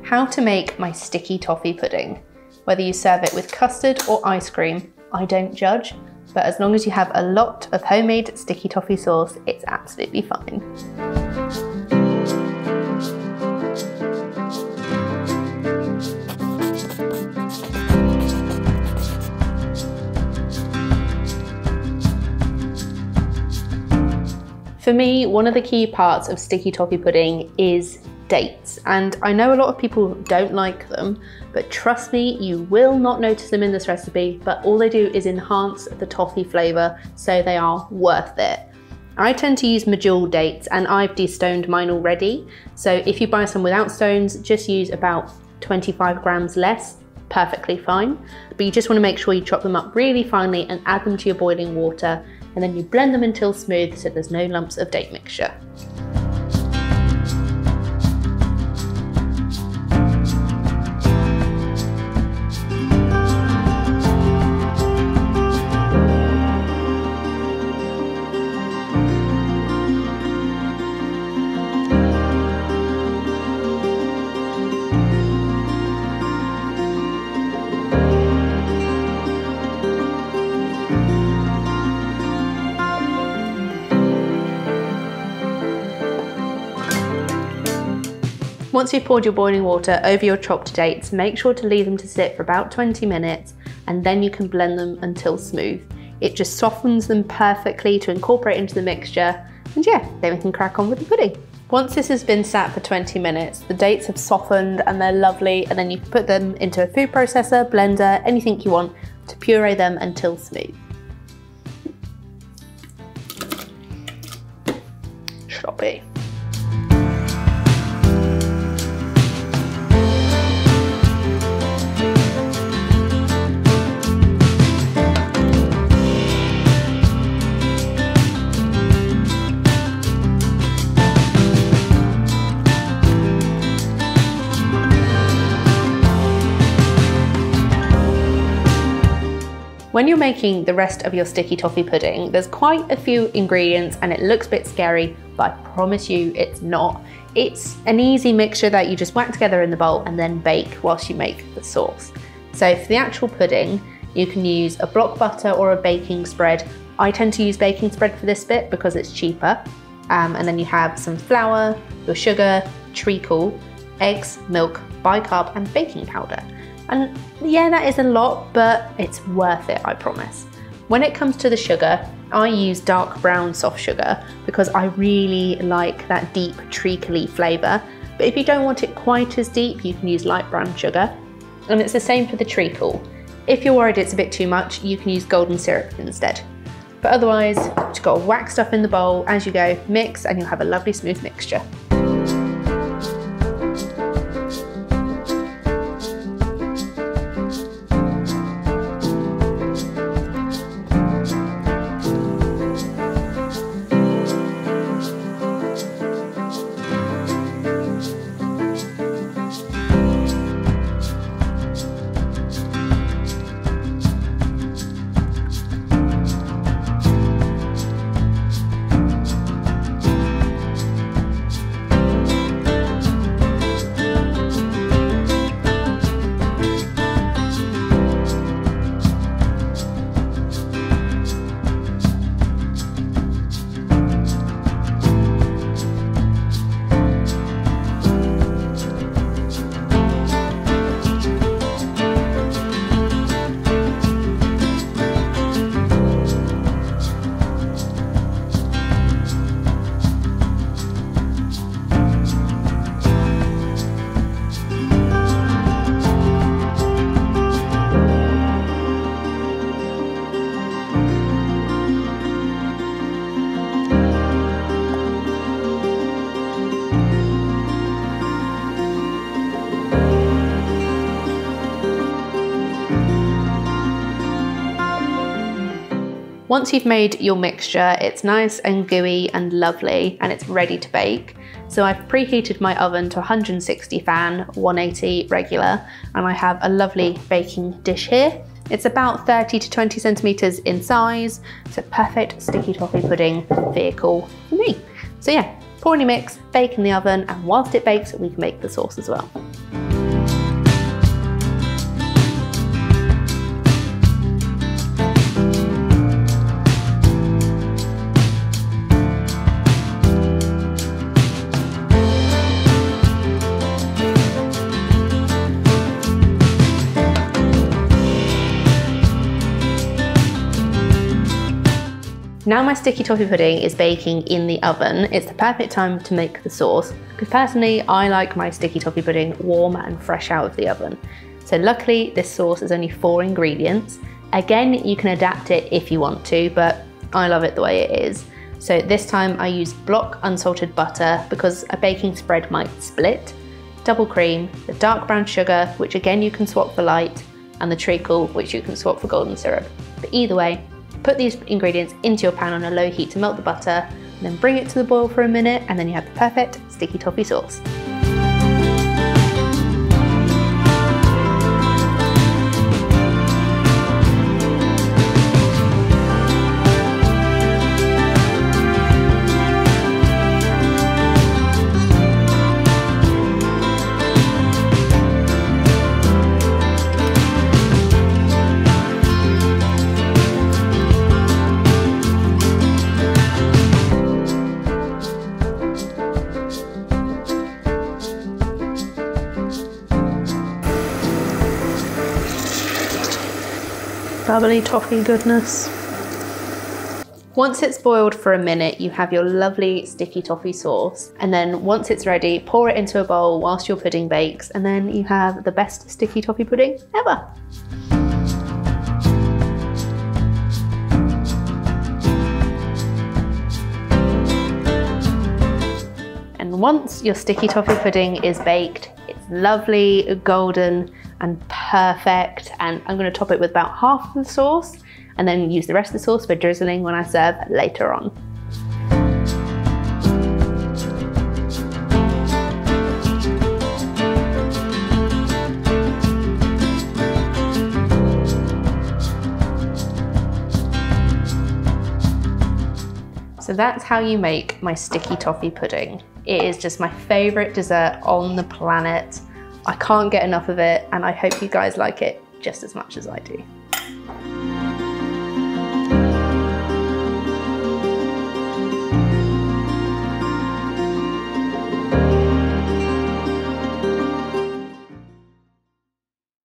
how to make my sticky toffee pudding. Whether you serve it with custard or ice cream, I don't judge, but as long as you have a lot of homemade sticky toffee sauce, it's absolutely fine. For me, one of the key parts of sticky toffee pudding is dates, and I know a lot of people don't like them, but trust me, you will not notice them in this recipe, but all they do is enhance the toffee flavour, so they are worth it. I tend to use medjool dates, and I've destoned mine already, so if you buy some without stones, just use about 25 grams less, perfectly fine, but you just want to make sure you chop them up really finely and add them to your boiling water, and then you blend them until smooth so there's no lumps of date mixture. Once you've poured your boiling water over your chopped dates, make sure to leave them to sit for about 20 minutes and then you can blend them until smooth. It just softens them perfectly to incorporate into the mixture, and yeah, then we can crack on with the pudding. Once this has been sat for 20 minutes, the dates have softened and they're lovely, and then you can put them into a food processor, blender, anything you want to puree them until smooth. Sloppy. When you're making the rest of your sticky toffee pudding, there's quite a few ingredients and it looks a bit scary, but I promise you it's not. It's an easy mixture that you just whack together in the bowl and then bake whilst you make the sauce. So for the actual pudding, you can use a block butter or a baking spread. I tend to use baking spread for this bit because it's cheaper. And then you have some flour, your sugar, treacle, eggs, milk, bicarb and baking powder. And yeah, that is a lot, but it's worth it, I promise. When it comes to the sugar, I use dark brown soft sugar because I really like that deep treacle-y flavour. But if you don't want it quite as deep, you can use light brown sugar. And it's the same for the treacle. If you're worried it's a bit too much, you can use golden syrup instead. But otherwise, just got to whack stuff in the bowl as you go, mix, and you'll have a lovely smooth mixture. Once you've made your mixture, it's nice and gooey and lovely and it's ready to bake. So I've preheated my oven to 160 fan, 180 regular, and I have a lovely baking dish here. It's about 30 to 20 centimeters in size. It's a perfect sticky toffee pudding vehicle for me. So yeah, pour in your mix, bake in the oven, and whilst it bakes, we can make the sauce as well. Now my sticky toffee pudding is baking in the oven. It's the perfect time to make the sauce, because personally I like my sticky toffee pudding warm and fresh out of the oven. So luckily this sauce is only 4 ingredients. Again, you can adapt it if you want to, but I love it the way it is. So this time I used block unsalted butter because a baking spread might split, double cream, the dark brown sugar, which again you can swap for light, and the treacle, which you can swap for golden syrup. But either way, put these ingredients into your pan on a low heat to melt the butter, and then bring it to the boil for a minute, and then you have the perfect sticky toffee sauce. Bubbly toffee goodness. Once it's boiled for a minute, you have your lovely sticky toffee sauce. And then once it's ready, pour it into a bowl whilst your pudding bakes, and then you have the best sticky toffee pudding ever. And once your sticky toffee pudding is baked, it's lovely, golden, and perfect, and I'm going to top it with about half of the sauce and then use the rest of the sauce for drizzling when I serve later on. So that's how you make my sticky toffee pudding. It is just my favourite dessert on the planet. I can't get enough of it, and I hope you guys like it just as much as I do.